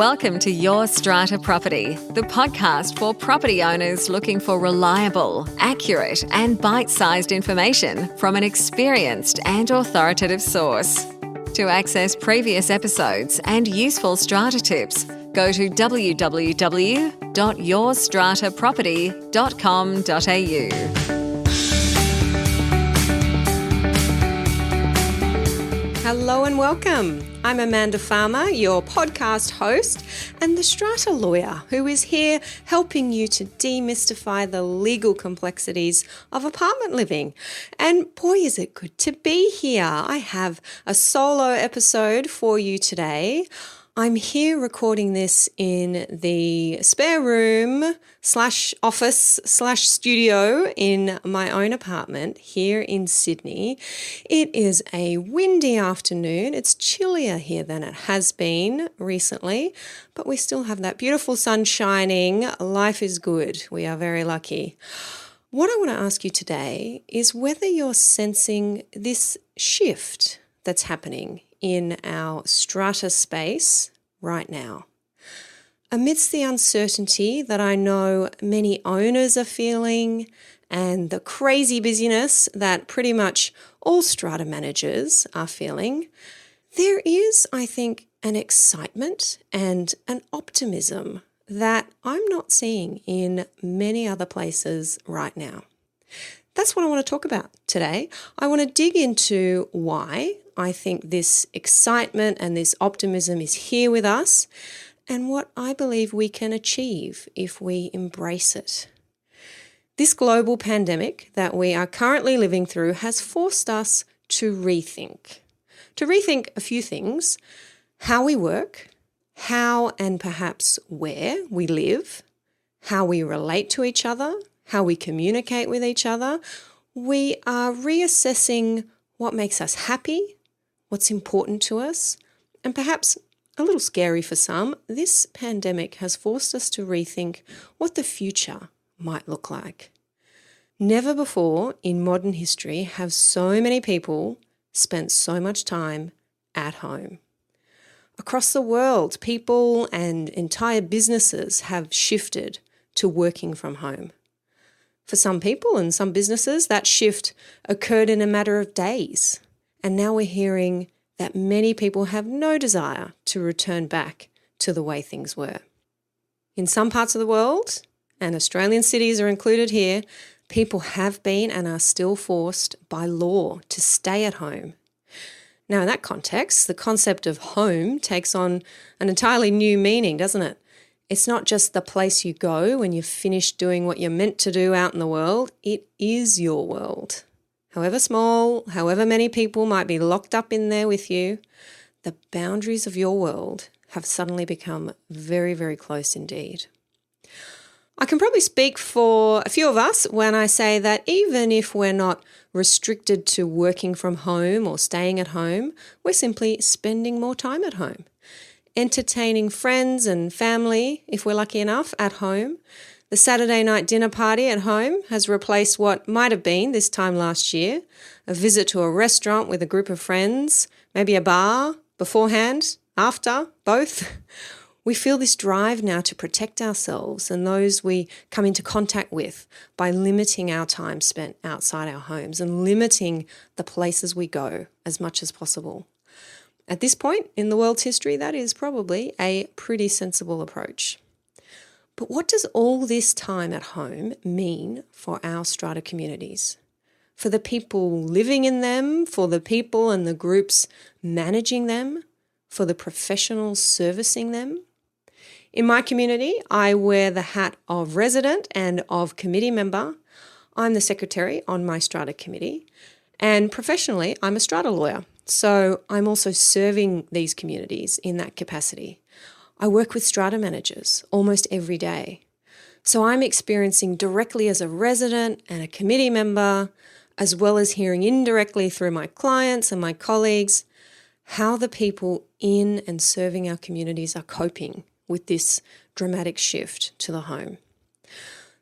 Welcome to Your Strata Property, the podcast for property owners looking for reliable, accurate, and bite-sized information from an experienced and authoritative source. To access previous episodes and useful strata tips, go to www.yourstrataproperty.com.au. Hello and welcome. I'm Amanda Farmer, your podcast host and the strata lawyer who is here helping you to demystify the legal complexities of apartment living. And boy, is it good to be here. I have a solo episode for you today. I'm here recording this in the spare room / office / studio in my own apartment here in Sydney. It is a windy afternoon. It's chillier here than it has been recently, but we still have that beautiful sun shining. Life is good. We are very lucky. What I want to ask you today is whether you're sensing this shift that's happening in our strata space right now. Amidst the uncertainty that I know many owners are feeling and the crazy busyness that pretty much all strata managers are feeling, there is, I think, an excitement and an optimism that I'm not seeing in many other places right now. That's what I want to talk about today. I want to dig into why I think this excitement and this optimism is here with us and what I believe we can achieve if we embrace it. This global pandemic that we are currently living through has forced us to rethink. To rethink a few things: how we work, how and perhaps where we live, how we relate to each other, how we communicate with each other. We are reassessing what makes us happy, what's important to us, and perhaps a little scary for some, this pandemic has forced us to rethink what the future might look like. Never before in modern history have so many people spent so much time at home. Across the world, people and entire businesses have shifted to working from home. For some people and some businesses, that shift occurred in a matter of days. And now we're hearing that many people have no desire to return back to the way things were. In some parts of the world, and Australian cities are included here, people have been and are still forced by law to stay at home. Now, in that context, the concept of home takes on an entirely new meaning, doesn't it? It's not just the place you go when you've finished doing what you're meant to do out in the world. It is your world. However small, however many people might be locked up in there with you, the boundaries of your world have suddenly become very, very close indeed. I can probably speak for a few of us when I say that even if we're not restricted to working from home or staying at home, we're simply spending more time at home. Entertaining friends and family, if we're lucky enough, at home. The Saturday night dinner party at home has replaced what might have been this time last year, a visit to a restaurant with a group of friends, maybe a bar, beforehand, after, both. We feel this drive now to protect ourselves and those we come into contact with by limiting our time spent outside our homes and limiting the places we go as much as possible. At this point in the world's history, that is probably a pretty sensible approach. But what does all this time at home mean for our strata communities? For the people living in them, for the people and the groups managing them, for the professionals servicing them? In my community, I wear the hat of resident and of committee member. I'm the secretary on my strata committee, and professionally, I'm a strata lawyer. So I'm also serving these communities in that capacity. I work with strata managers almost every day. So I'm experiencing directly as a resident and a committee member, as well as hearing indirectly through my clients and my colleagues, how the people in and serving our communities are coping with this dramatic shift to the home.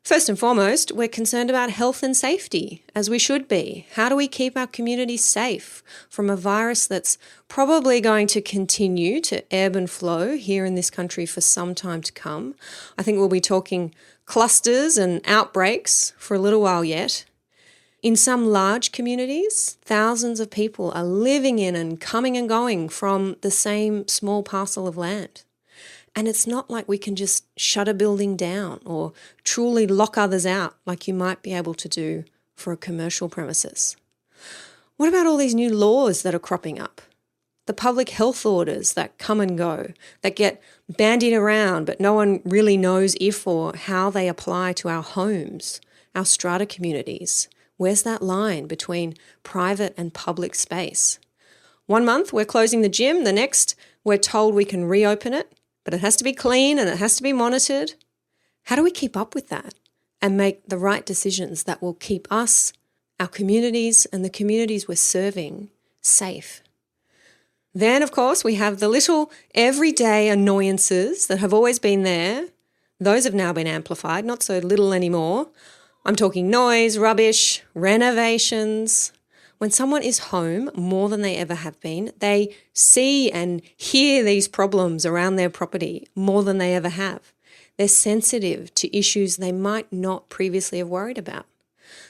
First and foremost, we're concerned about health and safety, as we should be. How do we keep our communities safe from a virus that's probably going to continue to ebb and flow here in this country for some time to come? I think we'll be talking clusters and outbreaks for a little while yet. In some large communities, thousands of people are living in and coming and going from the same small parcel of land. And it's not like we can just shut a building down or truly lock others out like you might be able to do for a commercial premises. What about all these new laws that are cropping up? The public health orders that come and go, that get bandied around, but no one really knows if or how they apply to our homes, our strata communities. Where's that line between private and public space? 1 month we're closing the gym, the next we're told we can reopen it, but it has to be clean and it has to be monitored. How do we keep up with that and make the right decisions that will keep us, our communities, and the communities we're serving safe? Then, of course, we have the little everyday annoyances that have always been there. Those have now been amplified, not so little anymore. I'm talking noise, rubbish, renovations. When someone is home more than they ever have been, they see and hear these problems around their property more than they ever have. They're sensitive to issues they might not previously have worried about.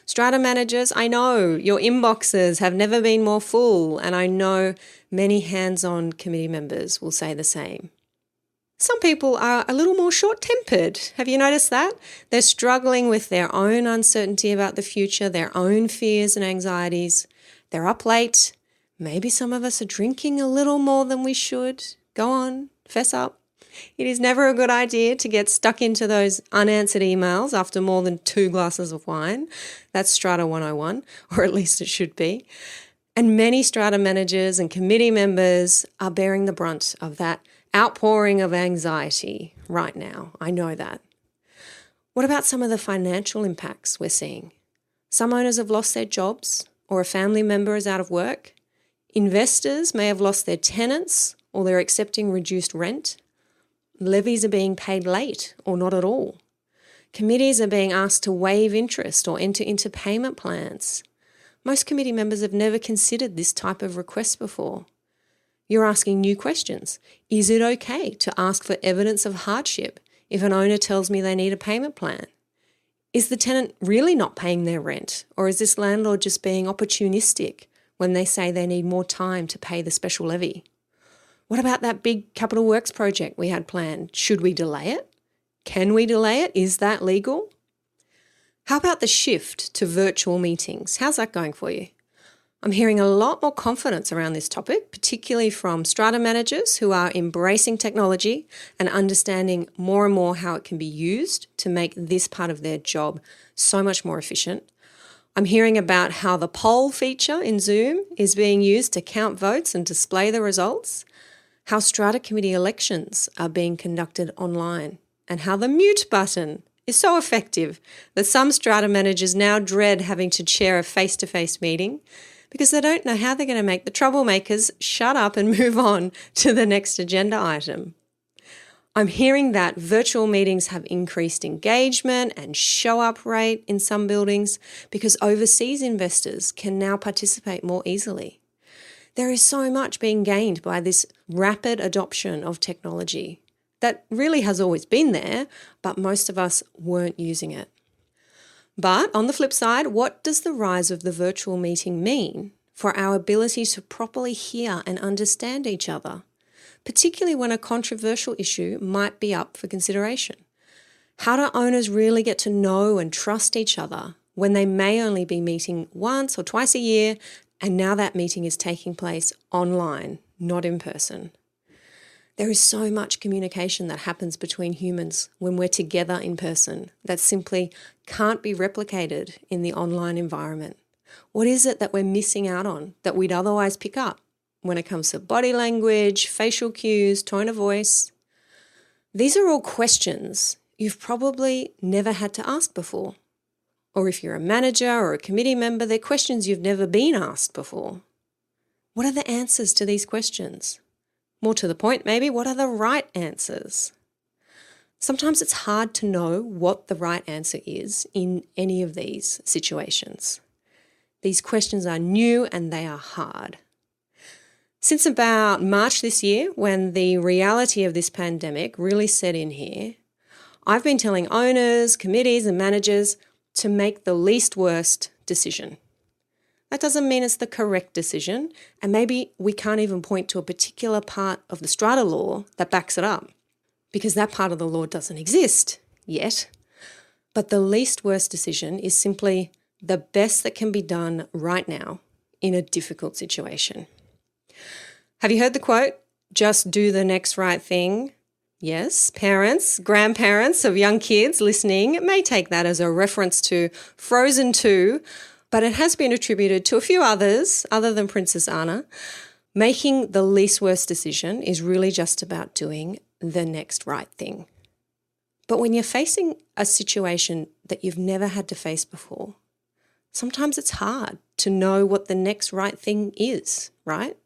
Strata managers, I know your inboxes have never been more full, and I know many hands-on committee members will say the same. Some people are a little more short-tempered. Have you noticed that? They're struggling with their own uncertainty about the future, their own fears and anxieties. They're up late. Maybe some of us are drinking a little more than we should. Go on, fess up. It is never a good idea to get stuck into those unanswered emails after more than 2 glasses of wine. That's Strata 101, or at least it should be. And many strata managers and committee members are bearing the brunt of that outpouring of anxiety right now. I know that. What about some of the financial impacts we're seeing? Some owners have lost their jobs, or a family member is out of work. Investors may have lost their tenants, or they're accepting reduced rent. Levies are being paid late or not at all. Committees are being asked to waive interest or enter into payment plans. Most committee members have never considered this type of request before. You're asking new questions. Is it okay to ask for evidence of hardship if an owner tells me they need a payment plan? Is the tenant really not paying their rent, or is this landlord just being opportunistic when they say they need more time to pay the special levy? What about that big capital works project we had planned? Should we delay it? Can we delay it? Is that legal? How about the shift to virtual meetings? How's that going for you? I'm hearing a lot more confidence around this topic, particularly from strata managers who are embracing technology and understanding more and more how it can be used to make this part of their job so much more efficient. I'm hearing about how the poll feature in Zoom is being used to count votes and display the results, how strata committee elections are being conducted online, and how the mute button is so effective that some strata managers now dread having to chair a face-to-face meeting because they don't know how they're going to make the troublemakers shut up and move on to the next agenda item. I'm hearing that virtual meetings have increased engagement and show-up rate in some buildings because overseas investors can now participate more easily. There is so much being gained by this rapid adoption of technology that really has always been there, but most of us weren't using it. But on the flip side, what does the rise of the virtual meeting mean for our ability to properly hear and understand each other, particularly when a controversial issue might be up for consideration? How do owners really get to know and trust each other when they may only be meeting once or twice a year, and now that meeting is taking place online, not in person? There is so much communication that happens between humans when we're together in person that simply can't be replicated in the online environment. What is it that we're missing out on that we'd otherwise pick up when it comes to body language, facial cues, tone of voice? These are all questions you've probably never had to ask before. Or if you're a manager or a committee member, they're questions you've never been asked before. What are the answers to these questions? More to the point, maybe, what are the right answers? Sometimes it's hard to know what the right answer is in any of these situations. These questions are new and they are hard. Since about March this year, when the reality of this pandemic really set in here, I've been telling owners, committees and managers to make the least worst decision. That doesn't mean it's the correct decision, and maybe we can't even point to a particular part of the strata law that backs it up, because that part of the law doesn't exist yet. But the least worst decision is simply the best that can be done right now in a difficult situation. Have you heard the quote, just do the next right thing? Yes, parents, grandparents of young kids listening may take that as a reference to Frozen 2, but it has been attributed to a few others other than Princess Anna. Making the least worst decision is really just about doing the next right thing. But when you're facing a situation that you've never had to face before, sometimes it's hard to know what the next right thing is, right?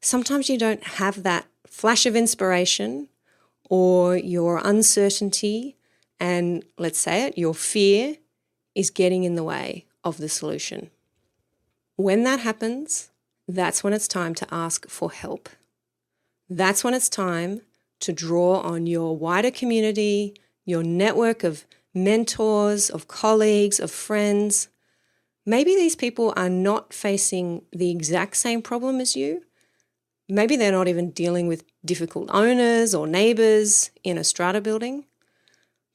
Sometimes you don't have that flash of inspiration, or your uncertainty and, let's say it, your fear is getting in the way of the solution. When that happens, that's when it's time to ask for help. That's when it's time to draw on your wider community, your network of mentors, of colleagues, of friends. Maybe these people are not facing the exact same problem as you. Maybe they're not even dealing with difficult owners or neighbours in a strata building,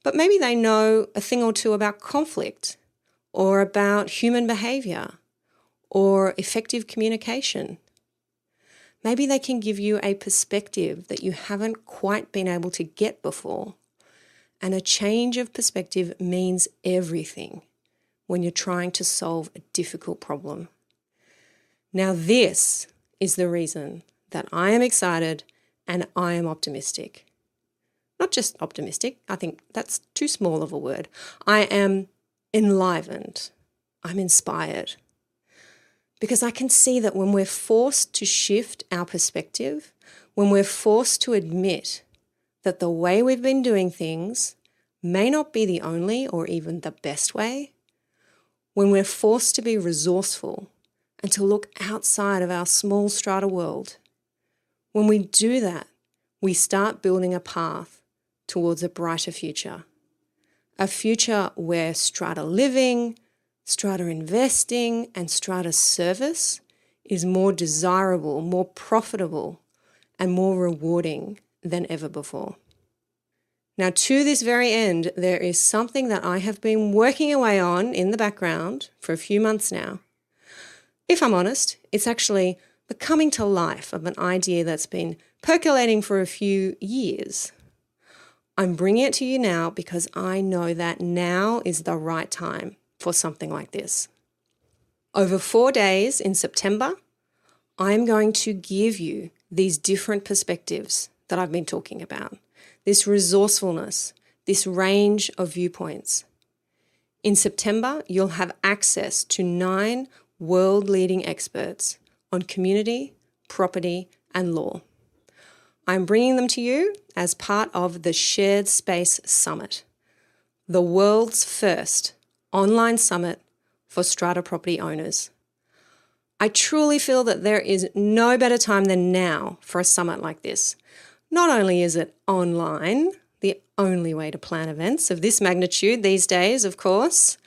but maybe they know a thing or two about conflict or about human behaviour or effective communication. Maybe they can give you a perspective that you haven't quite been able to get before. And a change of perspective means everything when you're trying to solve a difficult problem. Now, this is the reason that I am excited and I am optimistic. Not just optimistic, I think that's too small of a word. I am enlivened. I'm inspired. Because I can see that when we're forced to shift our perspective, when we're forced to admit that the way we've been doing things may not be the only or even the best way, when we're forced to be resourceful and to look outside of our small strata world, when we do that, we start building a path towards a brighter future. A future where strata living, strata investing, and strata service is more desirable, more profitable, and more rewarding than ever before. Now, to this very end, there is something that I have been working away on in the background for a few months now. If I'm honest, it's actually the coming to life of an idea that's been percolating for a few years. I'm bringing it to you now because I know that now is the right time for something like this. Over 4 days in September, I'm going to give you these different perspectives that I've been talking about, this resourcefulness, this range of viewpoints. In September, you'll have access to 9 world-leading experts on community, property, and law. I'm bringing them to you as part of the Shared Space Summit, the world's first online summit for strata property owners. I truly feel that there is no better time than now for a summit like this. Not only is it online, the only way to plan events of this magnitude these days, of course,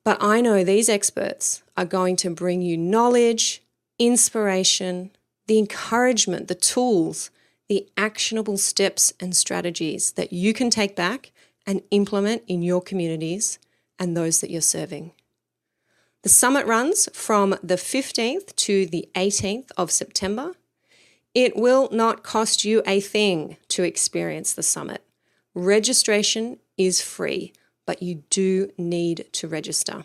but I know these experts are going to bring you knowledge, inspiration, the encouragement, the tools, the actionable steps and strategies that you can take back and implement in your communities and those that you're serving. The summit runs from the 15th to the 18th of September. It will not cost you a thing to experience the summit. Registration is free, but you do need to register.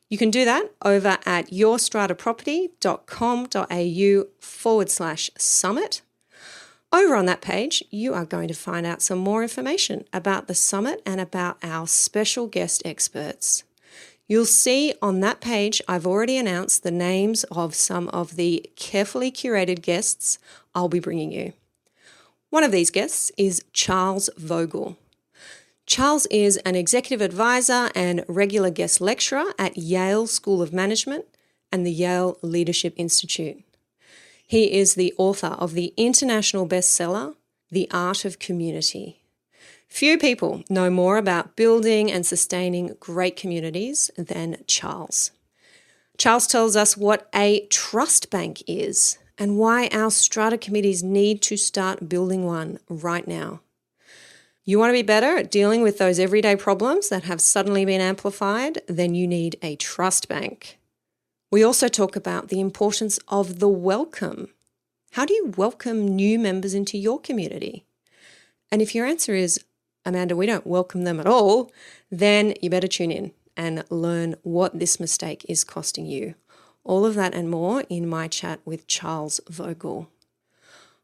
You can do that over at yourstrataproperty.com.au/summit. Over on that page, you are going to find out some more information about the summit and about our special guest experts. You'll see on that page, I've already announced the names of some of the carefully curated guests I'll be bringing you. One of these guests is Charles Vogel. Charles is an executive advisor and regular guest lecturer at Yale School of Management and the Yale Leadership Institute. He is the author of the international bestseller, The Art of Community. Few people know more about building and sustaining great communities than Charles. Charles tells us what a trust bank is and why our strata committees need to start building one right now. You want to be better at dealing with those everyday problems that have suddenly been amplified? Then you need a trust bank. We also talk about the importance of the welcome. How do you welcome new members into your community? And if your answer is, Amanda, we don't welcome them at all, then you better tune in and learn what this mistake is costing you. All of that and more in my chat with Charles Vogel.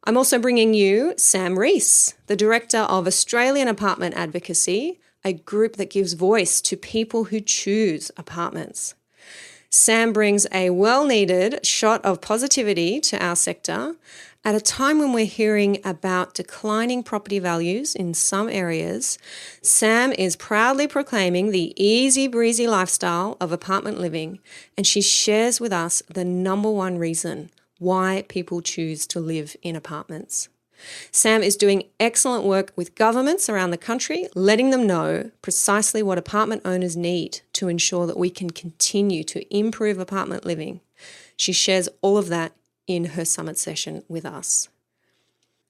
I'm also bringing you Sam Rees, the Director of Australian Apartment Advocacy, a group that gives voice to people who choose apartments. Sam brings a well-needed shot of positivity to our sector at a time when we're hearing about declining property values in some areas. Sam is proudly proclaiming the easy breezy lifestyle of apartment living, and she shares with us the number one reason why people choose to live in apartments. Sam is doing excellent work with governments around the country, letting them know precisely what apartment owners need to ensure that we can continue to improve apartment living. She shares all of that in her summit session with us.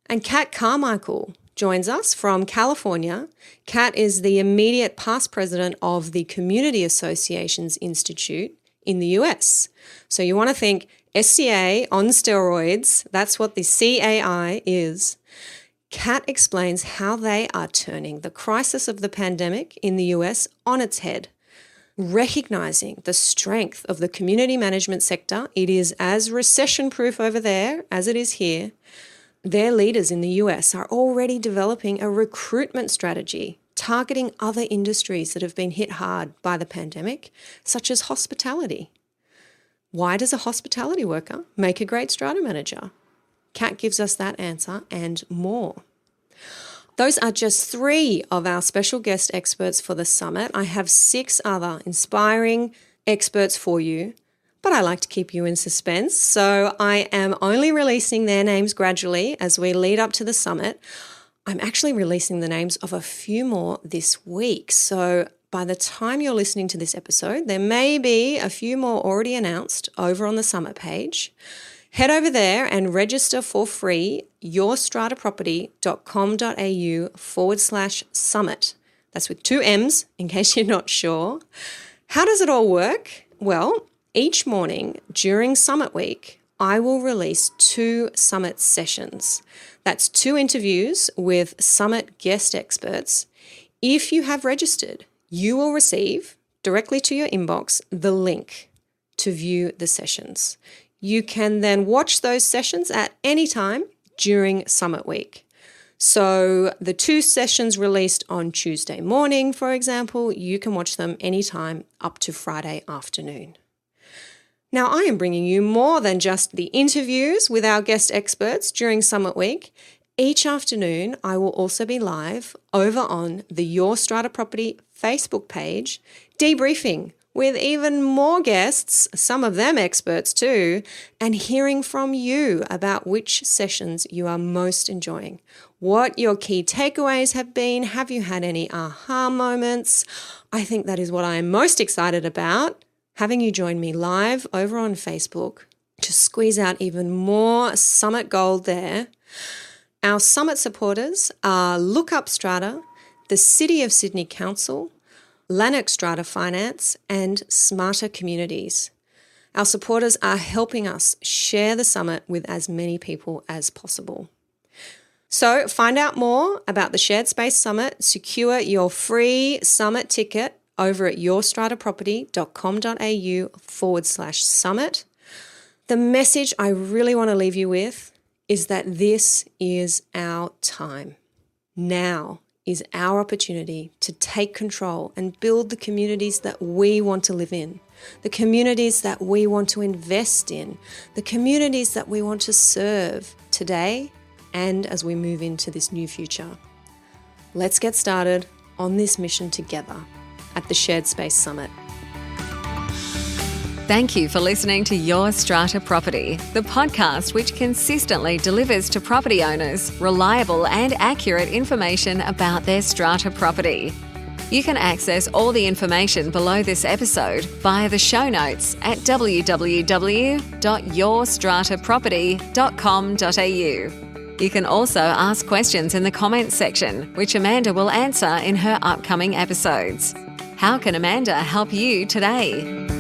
And Kat Carmichael joins us from California. Kat is the immediate past president of the Community Associations Institute in the US. So you want to think SCA on steroids, that's what the CAI is. Kat explains how they are turning the crisis of the pandemic in the US on its head, recognizing the strength of the community management sector. It is as recession-proof over there as it is here. Their leaders in the US are already developing a recruitment strategy targeting other industries that have been hit hard by the pandemic, such as hospitality. Why does a hospitality worker make a great strata manager? Kat gives us that answer and more. Those are just 3 of our special guest experts for the summit. I have 6 other inspiring experts for you, but I like to keep you in suspense, so I am only releasing their names gradually as we lead up to the summit. I'm actually releasing the names of a few more this week, so by the time you're listening to this episode, there may be a few more already announced over on the summit page. Head over there and register for free, yourstrataproperty.com.au/summit. That's with 2 M's, in case you're not sure. How does it all work? Well, each morning during Summit Week, I will release 2 summit sessions. That's 2 interviews with summit guest experts. If you have registered, you will receive directly to your inbox the link to view the sessions. You can then watch those sessions at any time during Summit Week. So the 2 sessions released on Tuesday morning, for example, you can watch them anytime up to Friday afternoon. Now, I am bringing you more than just the interviews with our guest experts during Summit Week. Each afternoon, I will also be live over on the Your Strata Property Facebook page, debriefing with even more guests, some of them experts too, and hearing from you about which sessions you are most enjoying, what your key takeaways have been. Have you had any aha moments? I think that is what I am most excited about, having you join me live over on Facebook to squeeze out even more summit gold there. Our summit supporters are Look Up Strata, the City of Sydney Council, Lanark Strata Finance, and Smarter Communities. Our supporters are helping us share the summit with as many people as possible. So find out more about the Shared Space Summit, secure your free summit ticket over at yourstrataproperty.com.au/summit. The message I really want to leave you with is that this is our time. Now is our opportunity to take control and build the communities that we want to live in, the communities that we want to invest in, the communities that we want to serve today and as we move into this new future. Let's get started. on this mission together at the Shared Space Summit. Thank you for listening to Your Strata Property, the podcast which consistently delivers to property owners reliable and accurate information about their strata property. You can access all the information below this episode via the show notes at www.yourstrataproperty.com.au. You can also ask questions in the comments section, which Amanda will answer in her upcoming episodes. How can Amanda help you today?